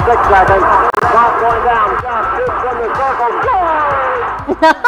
6 seconds. Clock going down. Josh shoots from the circle. Goal!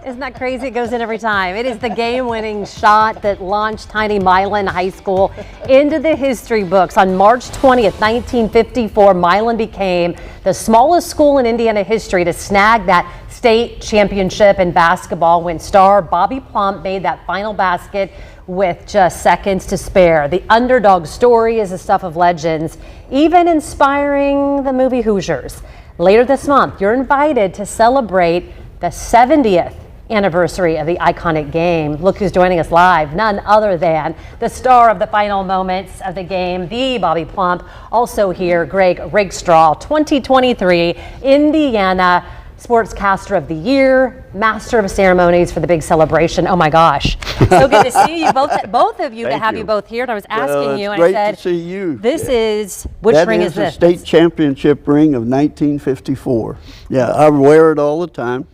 Isn't that crazy? It goes in every time. It is the game-winning shot that launched Tiny Milan High School into the history books. On March 20th, 1954, Milan became the smallest school in Indiana history to snag that state championship in basketball when star Bobby Plump made that final basket with just seconds to spare. The underdog story is the stuff of legends, even inspiring the movie Hoosiers. Later this month, you're invited to celebrate the 70th anniversary of the iconic game. Look who's joining us live, none other than the star of the final moments of the game, the Bobby Plump. Also here, Greg Rakestraw, 2023 Indiana Sportscaster of the Year, Master of Ceremonies for the big celebration. Oh my gosh. So good to see you, both of you, to have you both here. And I was asking you, and I said, great to see you. This is, which ring is this? That is the state championship ring of 1954. Yeah, I wear it all the time.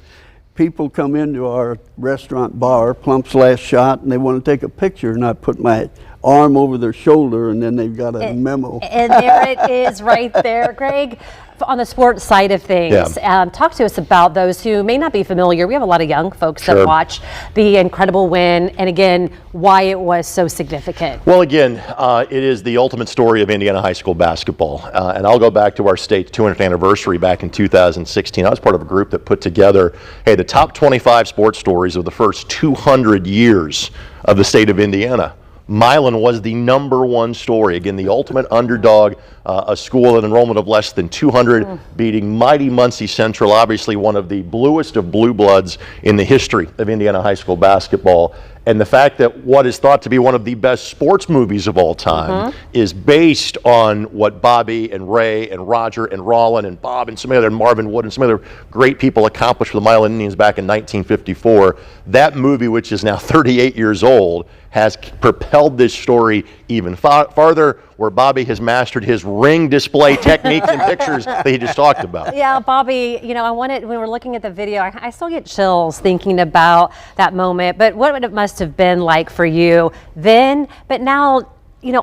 People come into our restaurant bar, Plump's Last Shot, and they want to take a picture, and I put my arm over their shoulder, and then they've got a memo. And there it is right there. Greg, on the sports side of things, talk to us about those who may not be familiar. We have a lot of young folks that watch the incredible win, and again, why it was so significant. Well, again, it is the ultimate story of Indiana high school basketball. And I'll go back to our state's 200th anniversary back in 2016. I was part of a group that put together, the top 25 sports stories of the first 200 years of the state of Indiana. Milan was the #1 story. Again, the ultimate underdog, a school at an enrollment of less than 200, beating mighty Muncie Central, obviously one of the bluest of blue bloods in the history of Indiana high school basketball. And the fact that what is thought to be one of the best sports movies of all time is based on what Bobby and Ray and Roger and Rollin and Bob and some other, Marvin Wood and some other great people accomplished for the Milan Indians back in 1954. That movie, which is now 38 years old, has propelled this story even farther, where Bobby has mastered his ring display techniques and pictures that he just talked about. Yeah, Bobby, I wanted, when we're looking at the video, I still get chills thinking about that moment, but what it must have been like for you then, but now,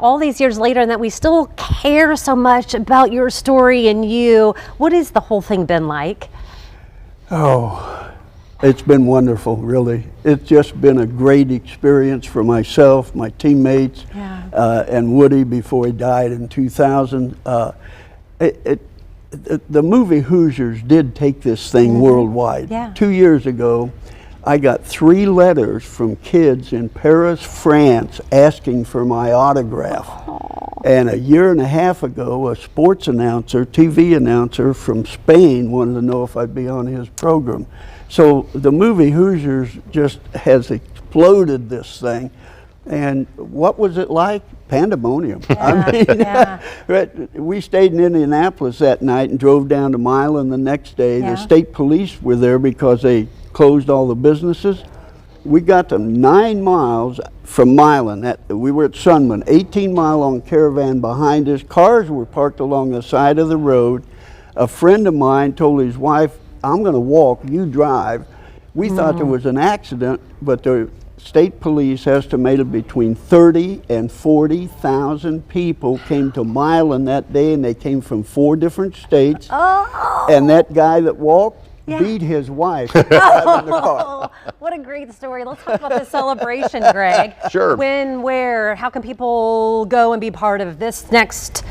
all these years later, and that we still care so much about your story and you. What has the whole thing been like? Oh, it's been wonderful, really. It's just been a great experience for myself, my teammates, and Woody before he died in 2000. The movie Hoosiers did take this thing worldwide. 2 years ago, I got 3 letters from kids in Paris, France, asking for my autograph. And a year and a half ago, a sports announcer, TV announcer from Spain wanted to know if I'd be on his program. So the movie Hoosiers just has exploded this thing. And what was it like? Pandemonium. We stayed in Indianapolis that night and drove down to Milan the next day. The state police were there because they closed all the businesses. We got to 9 miles from Milan. We were at Sunman, 18-mile-long caravan behind us. Cars were parked along the side of the road. A friend of mine told his wife, I'm going to walk, you drive. We thought there was an accident, but the state police estimated between 30 and 40,000 people came to Milan that day, and they came from 4 different states. And that guy that walked beat his wife driving the car. What a great story. Let's talk about the celebration, Greg. Sure. When, where, how can people go and be part of this next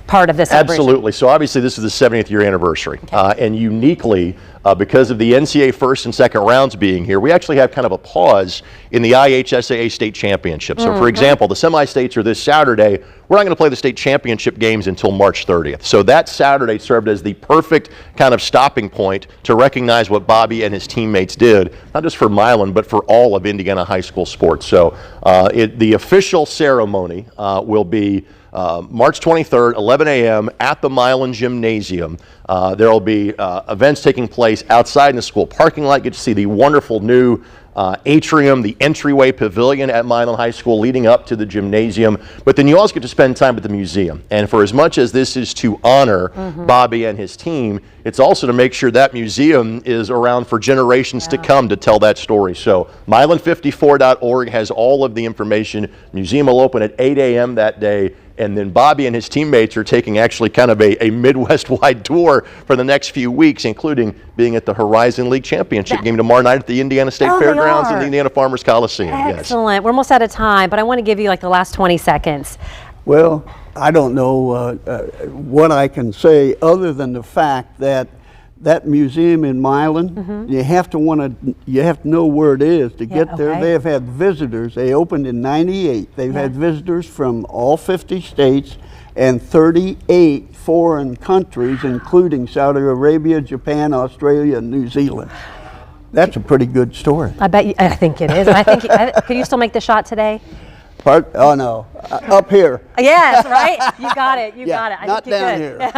part of this celebration? Absolutely. So obviously this is the 70th year anniversary, and uniquely because of the NCAA first and second rounds being here, we actually have kind of a pause in the IHSAA state championship. So for example, the semi-states are this Saturday. We're not going to play the state championship games until March 30th. So that Saturday served as the perfect kind of stopping point to recognize what Bobby and his teammates did, not just for Milan, but for all of Indiana high school sports. So the official ceremony will be March 23rd, 11 a.m. at the Milan Gymnasium. There will be events taking place outside in the school parking lot. You get to see the wonderful new atrium, the entryway pavilion at Milan High School leading up to the gymnasium. But then you also get to spend time at the museum. And for as much as this is to honor Bobby and his team, it's also to make sure that museum is around for generations to come to tell that story. So Milan54.org has all of the information. Museum will open at 8 a.m. that day. And then Bobby and his teammates are taking actually kind of a Midwest-wide tour for the next few weeks, including being at the Horizon League Championship game tomorrow night at the Indiana State Fairgrounds and the Indiana Farmers Coliseum. Excellent. We're almost out of time, but I want to give you like the last 20 seconds. Well, I don't know what I can say other than the fact that that museum in Milan, you have to know where it is to get there. okay. They have had visitors. They opened in '98. They've had visitors from all 50 states and 38 foreign countries, including Saudi Arabia, Japan, Australia, and New Zealand. That's a pretty good story. I bet you, I think it is. And I think, could you still make the shot today? Oh no, up here. Yes, right? You got it. You got it. I not think you down could. here.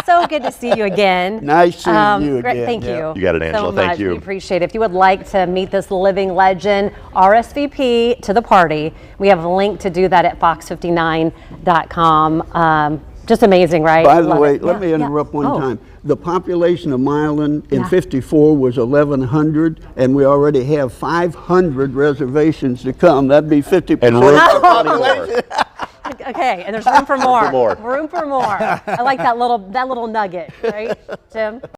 So good to see you again. Nice seeing you Great, again. thank Yeah. you. You got it, Angela. So Thank much. you. We appreciate it. If you would like to meet this living legend, RSVP to the party. We have a link to do that at fox59.com. Just amazing, right? By the Love way, it. let me Yeah, interrupt yeah. one Oh. time. The population of Milan in Yeah. '54 was 1,100, and we already have 500 reservations to come. That'd be 50%. And room for plenty more. Okay, and there's room for more. more. Room for more. I like that little nugget, right, Jim?